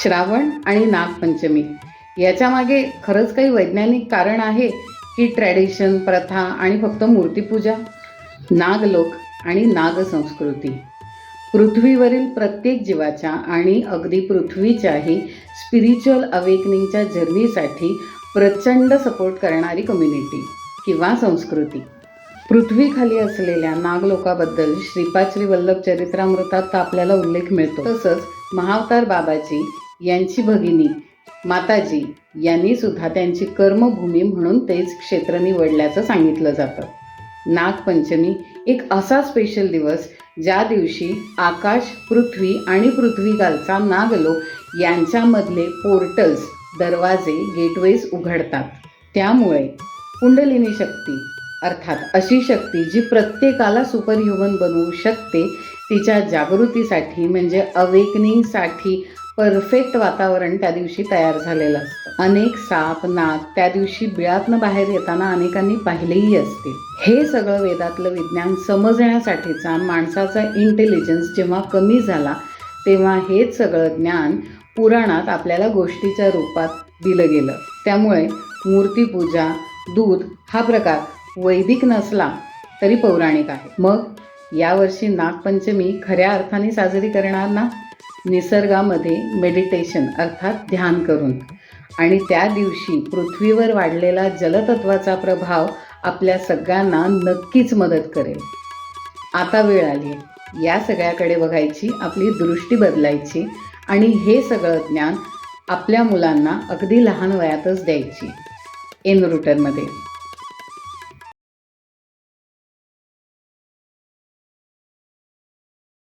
श्रावण आणि नागपंचमी याच्या मागे खरंच काही वैज्ञानिक कारण आहे की ट्रॅडिशन, प्रथा आणि फक्त मूर्तीपूजा? नागलोक आणि नागसंस्कृती पृथ्वीवरील प्रत्येक जीवाच्या आणि अगदी पृथ्वीच्याही स्पिरिच्युअल अवेकनिंगच्या जर्नीसाठी प्रचंड सपोर्ट करणारी कम्युनिटी किंवा संस्कृती. पृथ्वीखाली असलेल्या नागलोकाबद्दल श्रीपाद श्री वल्लभ चरित्रामृतात आपल्याला उल्लेख मिळतो. तसंच महाअवतार बाबाजी यांची भगिनी माताजी यांनी सुद्धा त्यांची कर्मभूमी म्हणून तेच क्षेत्र निवडल्याचं सांगितलं जातं. नागपंचमी एक असा स्पेशल दिवस ज्या दिवशी आकाश, पृथ्वी आणि पृथ्वीखालचा नागलोक यांच्यामधले पोर्टल्स, दरवाजे, गेटवेज उघडतात. त्यामुळे कुंडलिनी शक्ती अर्थात अशी शक्ती जी प्रत्येकाला सुपरह्युमन बनवू शकते, तिच्या जागृतीसाठी म्हणजे अवेकनिंगसाठी परफेक्ट वातावरण त्या दिवशी तयार झालेलं असतं. अनेक साप, नाग त्या दिवशी बिळातनं बाहेर येताना अनेकांनी पाहिलेही असतील. हे सगळं वेदातलं विज्ञान समजण्यासाठीचा माणसाचा इंटेलिजन्स जेव्हा कमी झाला तेव्हा हेच सगळं ज्ञान पुराणात आपल्याला गोष्टीच्या रूपात दिलं गेलं. त्यामुळे मूर्तीपूजा, दूध हा प्रकार वैदिक नसला तरी पौराणिक आहे. मग यावर्षी नागपंचमी खऱ्या अर्थाने साजरी करणार ना? निसर्गामध्ये मेडिटेशन अर्थात ध्यान करून, आणि त्या दिवशी पृथ्वीवर वाढलेला जलतत्वाचा प्रभाव आपल्या सगळ्यांना नक्कीच मदत करेल. आता वेळ आली आहे या सगळ्याकडे बघायची, आपली दृष्टी बदलायची आणि हे सगळं ज्ञान आपल्या मुलांना अगदी लहान वयातच द्यायची. एनरूटरमध्ये